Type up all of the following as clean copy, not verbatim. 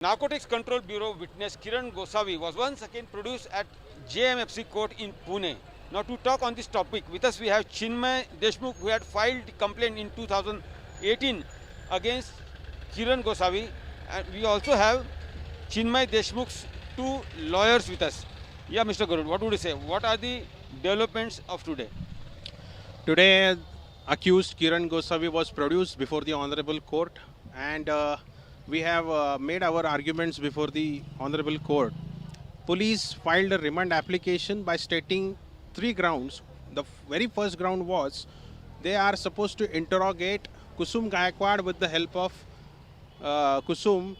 Narcotics Control Bureau witness Kiran Gosavi was once again produced at JMFC court in Pune. Now to talk on this topic, with us we have Chinmay Deshmukh, who had filed complaint in 2018 against Kiran Gosavi, and we also have Chinmay Deshmukh's two lawyers with us. Yeah, Mr. Garud, what would you say? What are the developments of today? Today, accused Kiran Gosavi was produced before the Honorable Court, and we have made our arguments before the Honorable Court. Police filed a remand application by stating three grounds. The very first ground was they are supposed to interrogate Kusum Gaikwad with the help of Kusum.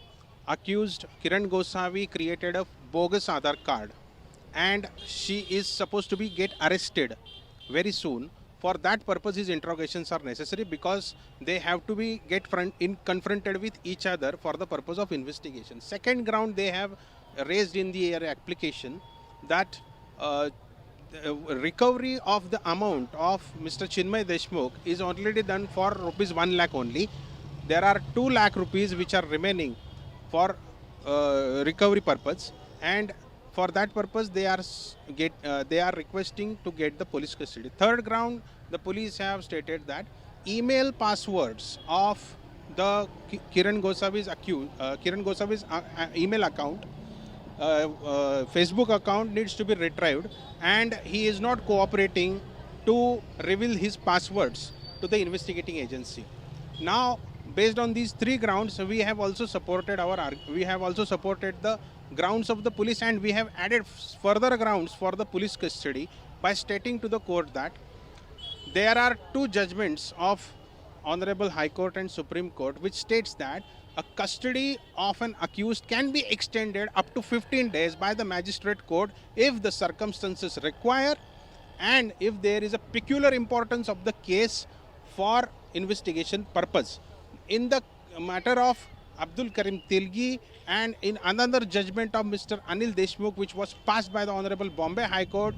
Accused Kiran Gosavi created a bogus Aadhaar card, and she is supposed to be get arrested very soon. For that purpose, his interrogations are necessary because they have to be confronted with each other for the purpose of investigation. Second ground they have raised in the application that the recovery of the amount of Mr. Chinmay Deshmukh is already done for rupees 1 lakh only. There are 2 lakh rupees which are remaining for recovery purpose, and for that purpose they are requesting to get the police custody. Third ground, the police have stated that email passwords of the Kiran Gosavi's email account, Facebook account needs to be retrieved, and he is not cooperating to reveal his passwords to the investigating agency. Now, based on these three grounds, we have also supported the grounds of the police, and we have added further grounds for the police custody by stating to the court that there are two judgments of Honorable High Court and Supreme Court which states that a custody of an accused can be extended up to 15 days by the magistrate court if the circumstances require and if there is a peculiar importance of the case for investigation purpose. In the matter of Abdul Karim Tilgi and in another judgment of Mr. Anil Deshmukh, which was passed by the Honorable Bombay High Court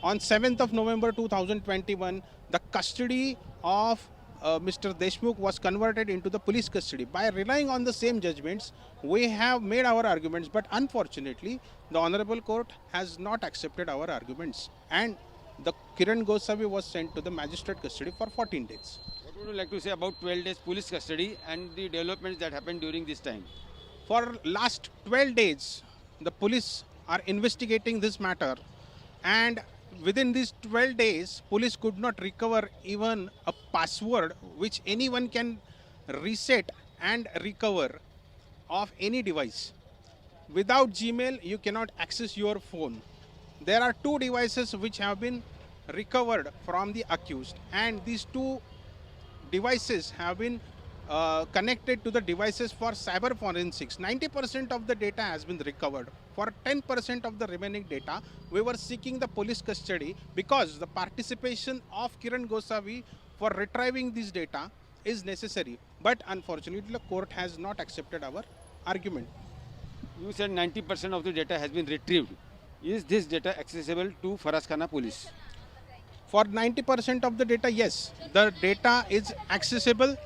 on 7th of November 2021, the custody of Mr. Deshmukh was converted into the police custody. By relying on the same judgments, we have made our arguments, but unfortunately, the Honorable Court has not accepted our arguments, and the Kiran Gosavi was sent to the magistrate custody for 14 days. What would you like to say about 12 days police custody and the developments that happened during this time? For last 12 days, the police are investigating this matter, and within these 12 days, police could not recover even a password which anyone can reset and recover of any device. Without Gmail, you cannot access your phone. There are two devices which have been recovered from the accused, and these two devices have been connected to the devices for cyber forensics. 90% of the data has been recovered. For 10% of the remaining data, we were seeking the police custody because the participation of Kiran Gosavi for retrieving this data is necessary. But unfortunately, the court has not accepted our argument. You said 90% of the data has been retrieved. Is this data accessible to Faraskhana police? For 90% of the data, yes, the data is accessible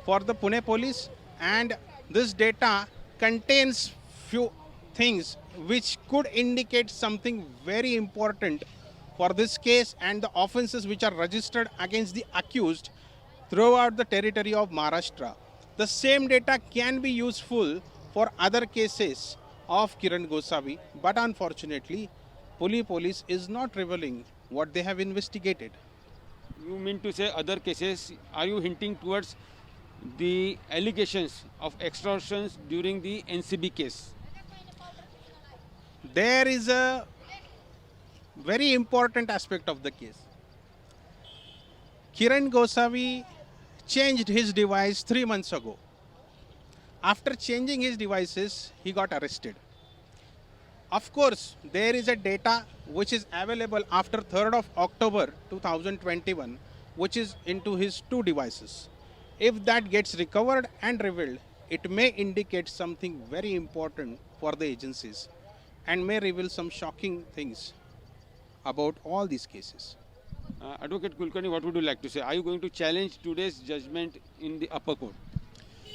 for the Pune police, and this data contains few things which could indicate something very important for this case and the offences which are registered against the accused throughout the territory of Maharashtra. The same data can be useful for other cases of Kiran Gosavi, but unfortunately, police is not revealing what they have investigated. You mean to say other cases? Are you hinting towards the allegations of extortions during the NCB case? There is a very important aspect of the case. Kiran Gosavi changed his device 3 months ago. After changing his devices, he got arrested. Of course, there is a data which is available after 3rd of October 2021, which is into his two devices. If that gets recovered and revealed, it may indicate something very important for the agencies and may reveal some shocking things about all these cases. Advocate Kulkarni, what would you like to say? Are you going to challenge today's judgment in the upper court?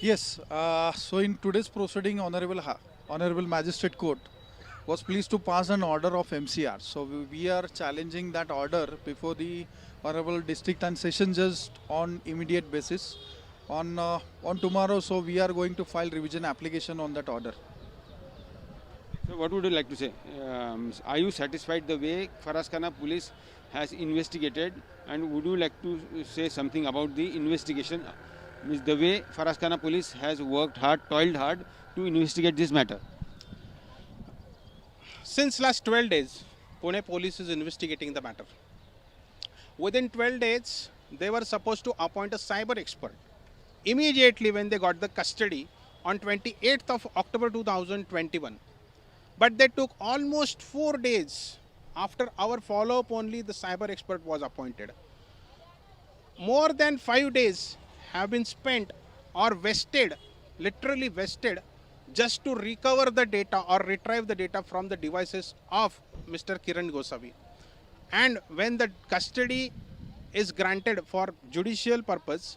Yes, so in today's proceeding, Honorable Magistrate Court was pleased to pass an order of MCR. So we are challenging that order before the Honorable District and Session Judge on immediate basis. On tomorrow, so we are going to file revision application on that order. So what would you like to say? Are you satisfied the way Faraskana police has investigated, and would you like to say something about the investigation? Means the way Faraskana police has worked hard, toiled hard to investigate this matter. Since last 12 days, Pune police is investigating the matter. Within 12 days, they were supposed to appoint a cyber expert. Immediately when they got the custody on 28th of October 2021. But they took almost 4 days. After our follow-up only, the cyber expert was appointed. More than 5 days have been spent or vested, literally vested, just to recover the data or retrieve the data from the devices of Mr. Kiran Gosavi. And when the custody is granted for judicial purpose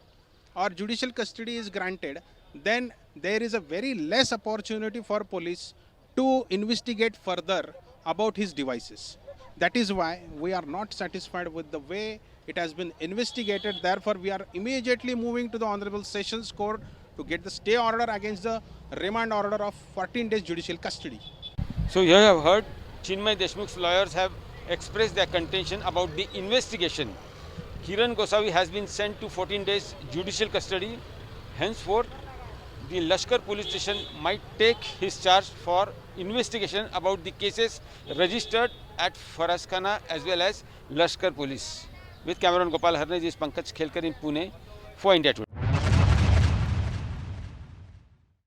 or judicial custody is granted, then there is a very less opportunity for police to investigate further about his devices. That is why we are not satisfied with the way it has been investigated. Therefore, we are immediately moving to the Honorable Sessions Court to get the stay order against the remand order of 14 days judicial custody. So you have heard Chinmay Deshmukh's lawyers have expressed their contention about the investigation. Kiran Gosavi has been sent to 14 days judicial custody. Henceforth, the Lashkar police station might take his charge for investigation about the cases registered at Faraskana as well as Lashkar police. With cameraman Gopal Harne, this is Pankaj Khelkar in Pune for India Today.